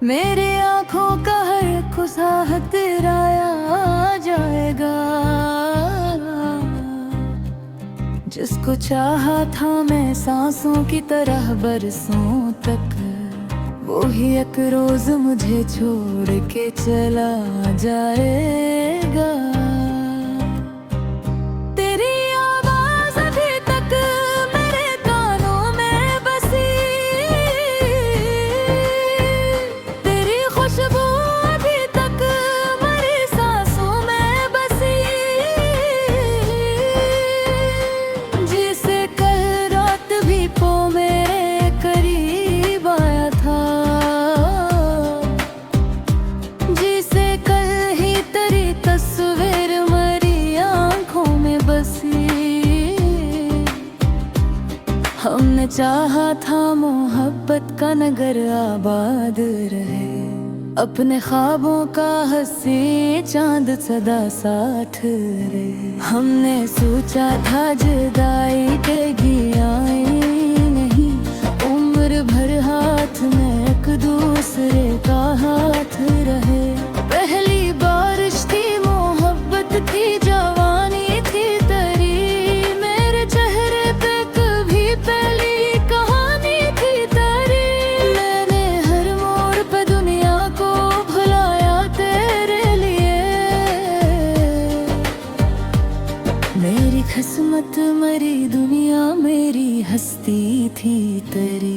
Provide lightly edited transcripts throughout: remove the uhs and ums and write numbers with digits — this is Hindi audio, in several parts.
मेरे आँखों का हर खुसाह तेरा आ जाएगा। जिसको चाहा था मैं सांसों की तरह बरसों तक, वो ही एक रोज मुझे छोड़ के चला जाएगा। तेरी आवाज अभी तक मेरे कानों में बसी, तेरी खुशबू अभी तक मेरी सांसों में बसी। जिसे कल रात भी पो मेरे करीब आया था, जिसे कल ही तेरी तस्वीर मेरी आंखों में बसी। हमने चाहा था मोहब्बत का नगर आबाद रहे, अपने ख्वाबों का हंसी चांद सदा साथ रहे। हमने सोचा था जुदाई देगी आई नहीं, उम्र भर हाथ में एक दूसरे का हाथ रहे। पहली बारिश थी मोहब्बत थी जवानी थी तेरी, मेरे चेहरे पे कभी पहली कहानी थी तेरी। मैंने हर मोड़ पे दुनिया को भुलाया तेरे लिए, मेरी किस्मत मरी दुनिया मेरी हस्ती थी तेरी।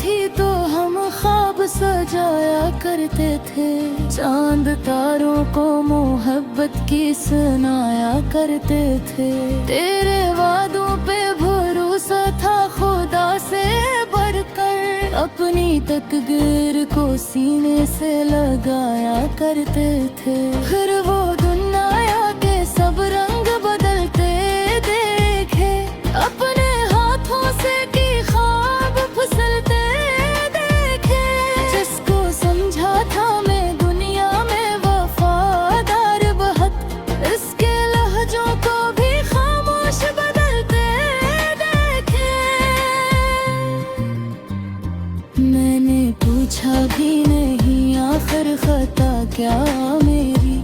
थी तो हम ख्वाब सजाया करते थे, चांद तारों को मोहब्बत की सुनाया करते थे। तेरे वादों पे भरोसा था खुदा से बढ़कर, अपनी तकदीर को सीने से लगाया करते थे। फिर वो दुनिया के सब रंग बदलते देखे, अपने हाथों से की ख्वाब फिसलते देखे। जिसको समझा था मैं दुनिया में वफादार बहुत, इसके लहजों को भी खामोश बदलते देखे। मैंने पूछा भी नहीं आखिर खता क्या मेरी,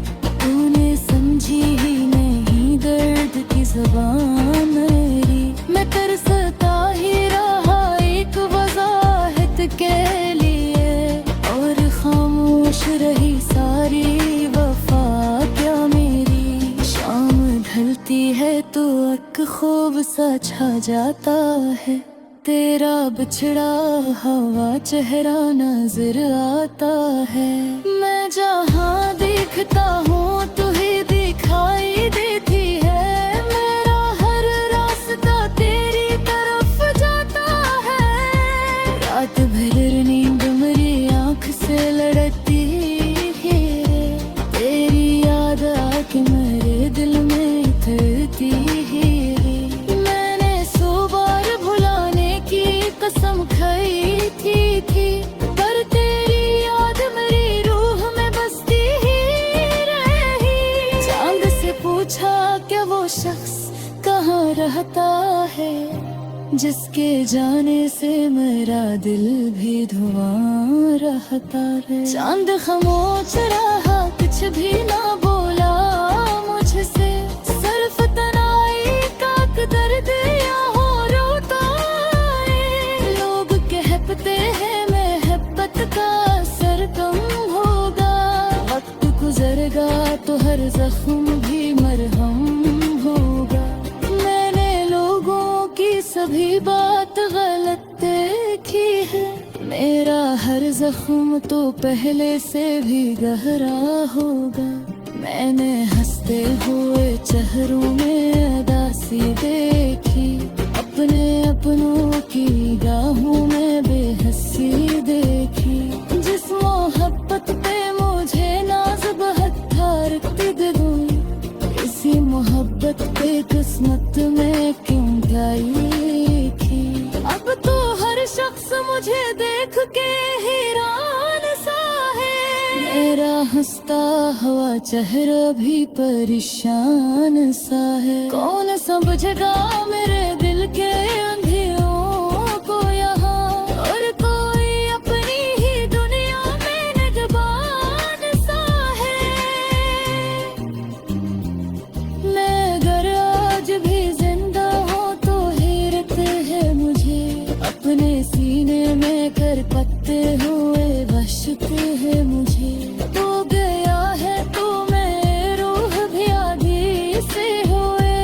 तूने समझी ही नहीं दर्द की ज़बान मेरी। मैं तरसता ही रहा एक वज़ाहत के लिए, और खामोश रही सारी वफा क्या मेरी। शाम ढलती है तो एक ख्वाब सा छा जाता है, तेरा बिछड़ा हवा चेहरा नजर आता है। मैं जहाँ देखता हूँ तू ही दिखाई देती है, मेरा हर रास्ता तेरी तरफ जाता है। रात भर नींद मेरी आँख से लड़ती है, तेरी याद आके मेरे दिल में उतरती है। मैंने 100 बार भुलाने की कसम खाई थी, पर तेरी याद मेरी रूह में बसती ही रही। चांद से पूछा क्या वो शख्स कहाँ रहता है, जिसके जाने से मेरा दिल भी धुआं रहता है। चांद खामोश रहा कुछ भी ना बोला मुझसे, सिर्फ तनाई का दर्द या हो रोता है। लोग कहते हैं मोहब्बत का असर कम होगा, वक्त गुजरेगा तो हर जख्म भी मरहम होगा। मैंने लोगों की सभी बात गलत देखी है, मेरा हर जख्म तो पहले से भी गहरा होगा। मैंने हंसते हुए चेहरों में उदासी देखी, अपने अपनों की गाहों में बेहसी देखी। जिस मोहब्बत पे मुझे नाज बहुत था रखती दूं, इसी मोहब्बत पे किस्मत में क्यों गई थी। अब तो हर शख्स मुझे देख के हैरान सा है, चेहरा हंसता हुआ चेहरा भी परेशान सा है। कौन समझेगा मेरे दिल के अंधेरों को यहाँ, और कोई अपनी ही दुनिया में निगहबान सा है। मैं अगर आज भी जिंदा हूँ तो हैरत है मुझे, अपने सीने में कर पत्ते हुए वशते है मुझे। तो गया है तो मैं रूह भी आधी से हुए,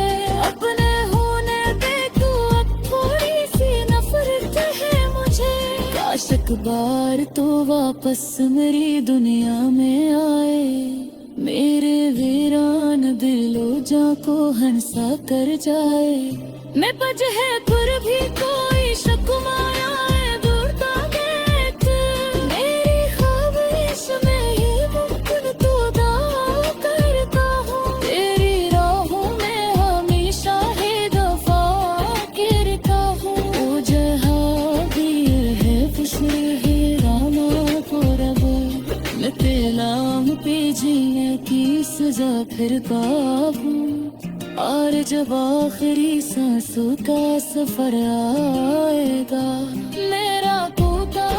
अपने होने पे तू अब थोड़ी सी नफरत है मुझे। काश एक बार तो वापस मेरी दुनिया में आए, मेरे वीरान दिलो जा को हंसा कर जाए। मैं बज है पर भी कोई शक माया है दूर ताकत, मेरी ख्वाहिश में ही मुमकिन तो दावा करता हूँ। तेरी राहों में हमेशा ही दफा गिरता हूँ। ओ जहांगीर है खुशर है रामा को रब, मैं तेलाम पे जीने की सजा फिर हूँ। और जब आखिरी सांसों का सफर आएगा, मेरा टूटा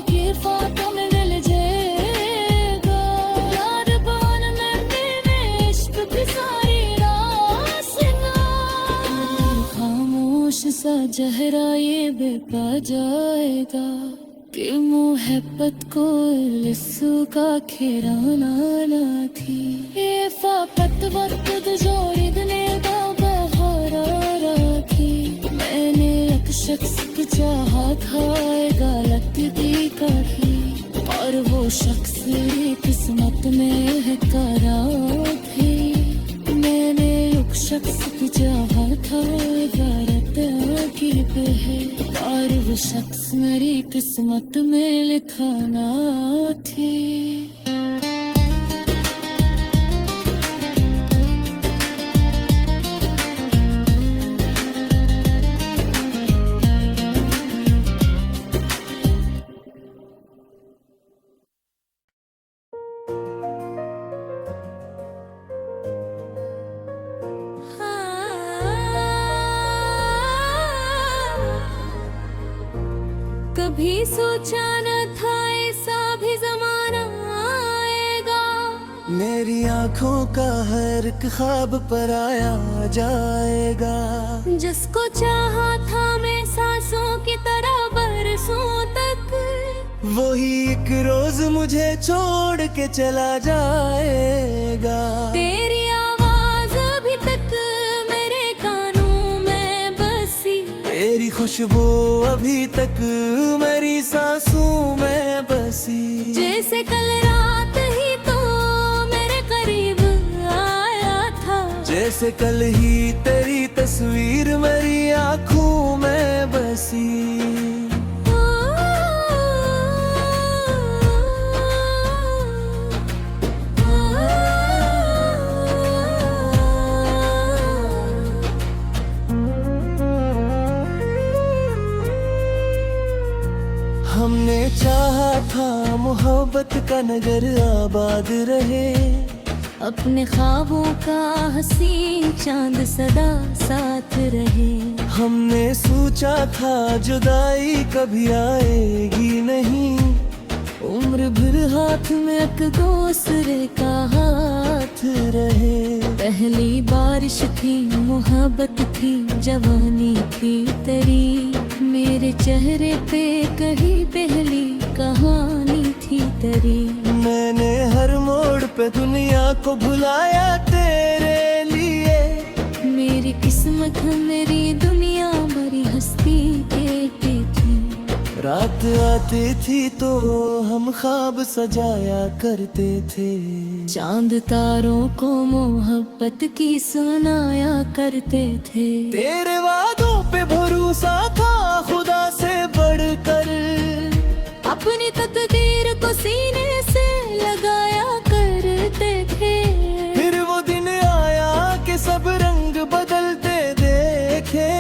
के फातम दिल जाएगा। याद बान में इश्क की सारी रासिना, खामोश सा जहरा ये बेपा जाएगा कि मोहब्बत को लिस्सू का खिराना ना थी। ये फाकत वक्त जोड़ी दने का बहारा थी। मैंने एक शख्स को चाहा था गलत दी कभी, और वो शख्स मेरी किस्मत में है करा थी। मैंने एक शख्स को चाहा था गलत की पे है, और वो शख्स मेरी किस्मत में लिखा ना थी। कभी सोचा न था ऐसा भी जमाना आएगा, मेरी आँखों का हर एक ख्वाब पर आया जाएगा। जिसको चाहा था मैं सांसों की तरह बरसों तक, वही एक रोज मुझे छोड़ के चला जाएगा। तेरी आवाज अभी तक मेरे कानों में बसी, तेरी खुशबू अभी तक मेरी सांसों में बसी। जैसे कल रात ही तो मेरे करीब आया था, जैसे कल ही तेरी तस्वीर मेरी आँखों में बसी। हमने चाहा था मोहब्बत का नगर आबाद रहे, अपने ख्वाबों का हसीन चांद सदा साथ रहे। हमने सोचा था जुदाई कभी आएगी नहीं, उम्र भर हाथ में एक दूसरे का हाथ रहे। पहली बारिश थी मोहब्बत थी जवानी थी तेरी, मेरे चेहरे पे कहीं पहली कहानी थी तेरी। मैंने हर मोड़ पे दुनिया को भुलाया तेरे लिए, मेरी किस्मत मेरी दुनिया बड़ी हस्ती कहती थी। रात आती थी तो हम ख्वाब सजाया करते थे, चांद तारों को मोहब्बत की सुनाया करते थे। तेरे वादों पे भरोसा था खुदा से बढ़कर, अपनी तकदीर को सीने से लगाया करते थे। फिर वो दिन आया कि सब रंग बदलते देखे,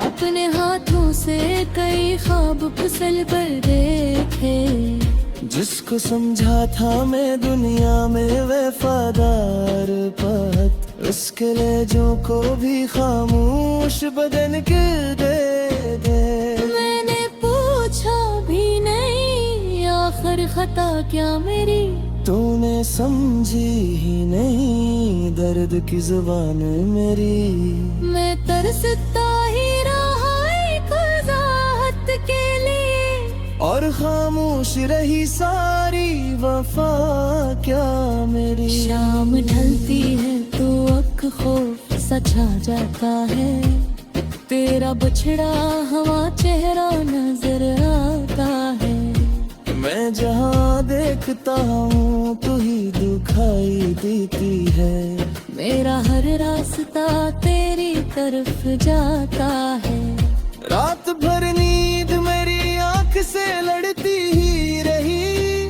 अपने हाथों से कई ख्वाब फिसल पर देखे। जिसको समझा था मैं दुनिया में वफादार पत, उसके लहजों को भी खामोश बदन के दे। मैंने पूछा भी नहीं आखिर खता क्या मेरी, तूने समझी ही नहीं दर्द की जुबान मेरी। मैं तरसता ही रहा एक वजाहत के लिए, और खामोश रही सारी वफा क्या मेरी। शाम ढलती है तो अक खौफ सा छा जाता है, तेरा बछड़ा हवा चेहरा नजर आता है। मैं जहाँ देखता हूँ तू ही दुखाई देती है, मेरा हर रास्ता तेरी तरफ जाता है। रात भर नींद मेरी आँख से लड़ती ही रही,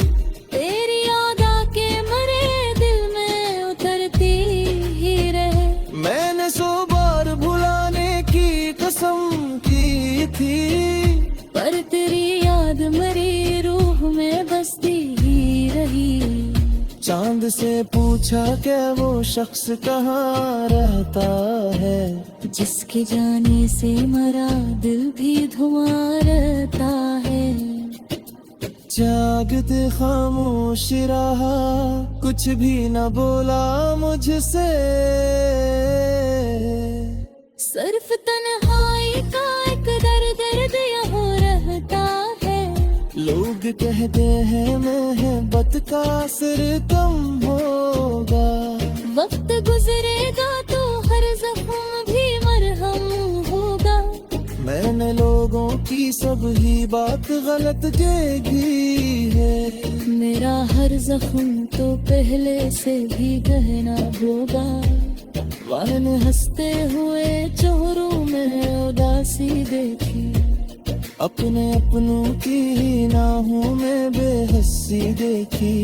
तेरी याद आके मरे दिल में उतरती ही रहे। मैंने 100 बार भुलाने की कसम की थी, पर तेरी याद मरी रूह में बसती ही रही। चांद से पूछा क्या वो शख्स कहाँ रहता है, जिसके जाने से मरा दिल भी धुआं रहता है। जागते खामोश रहा, कुछ भी न बोला मुझसे। सिर्फ तन्हाई का एक दर्द यहाँ रहता है। लोग कहते हैं मोहब्बत का असर कम होगा, वक्त गुजरेगा तो हर जख्म भी मरहम होगा। मैंने लोगों की सब ही बात गलत देखी है, मेरा हर जख्म तो पहले से भी गहना होगा। मैंने हंसते हुए चेहरों में उदासी देखी, अपने अपनों की नाहों में बेहसी देखी।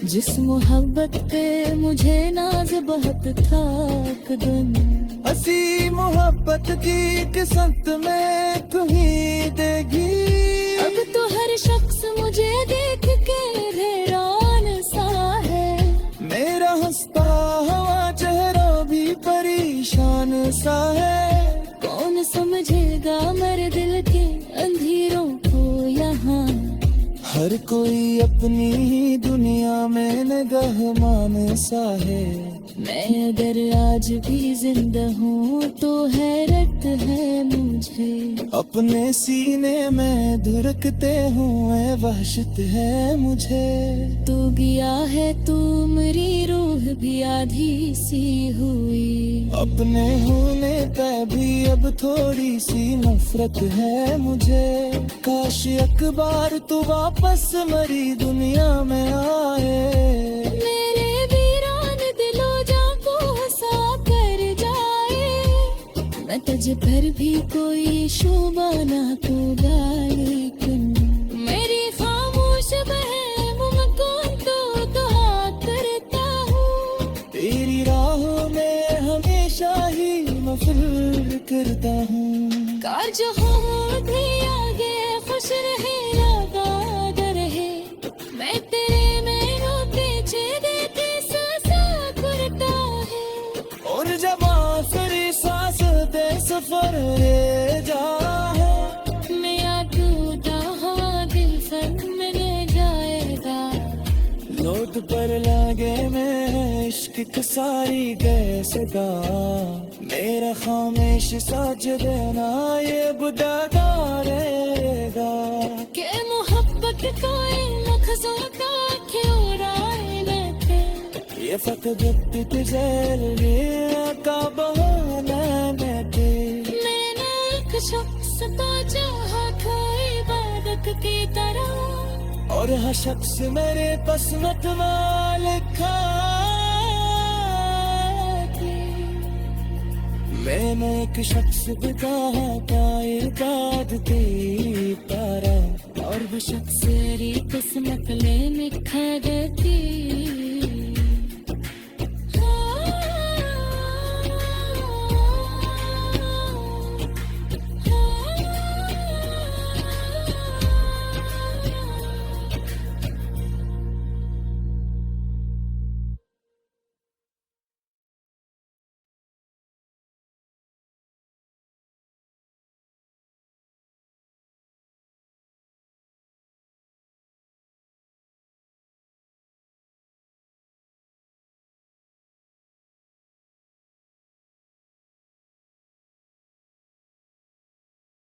जिस मोहब्बत पे मुझे नाज बहुत था कदम, हसी मोहब्बत की किस्मत में तू ही देगी। अब तो हर शख्स मुझे देख के हैरान सा है। मेरा हंसता हुआ चेहरा भी परेशान सा है, कौन समझेगा मेरे दिल के अंधेरों को यहाँ। हर कोई अपनी ही दुनिया में निगहमान सा है। मैं अगर आज भी जिंदा हूँ तो हैरत है मुझे, अपने सीने में धड़कते हुए वहशत है मुझे। तू गया है तू मेरी रूह भी आधी सी हुई, अपने होने पे भी अब थोड़ी सी नफरत है मुझे। काश एक बार तू वापस मरी दुनिया में आए, मेरे वीरान दिलो जा को हंसा कर जाए। मैं तुझ पर भी कोई शोभा ना होगा, लेकिन मेरी खामोश बहम में कौन तो कहा करता हूँ। तेरी राहों में हमेशा ही मफल करता हूँ। कार जो हो भी आगे खुश रहे आबाद रहे, मैं तेरे में पीछे देते सांसा करता है। और जब आखिरी सांस दे सफर ले जा है, मैं टूटा हुआ दिल फन में जाएगा। लौट पर लागे मैं इश्क की सारी कैसे गा, मेरा खामोश साज देना ये बुदादा रहेगा। के मोहब्बत का लफ्जों का क्यों राय लेते, ये फकदत तुझे का बहाना बैठे। मैंने एक शख्स का चाहा था इबादत की तरह, और हर शख्स मेरे पसमत लिखा। मैंने एक शख्स को कहा था इबादती तारा, और वो शख्स मेरी किस्मत में लिखा देती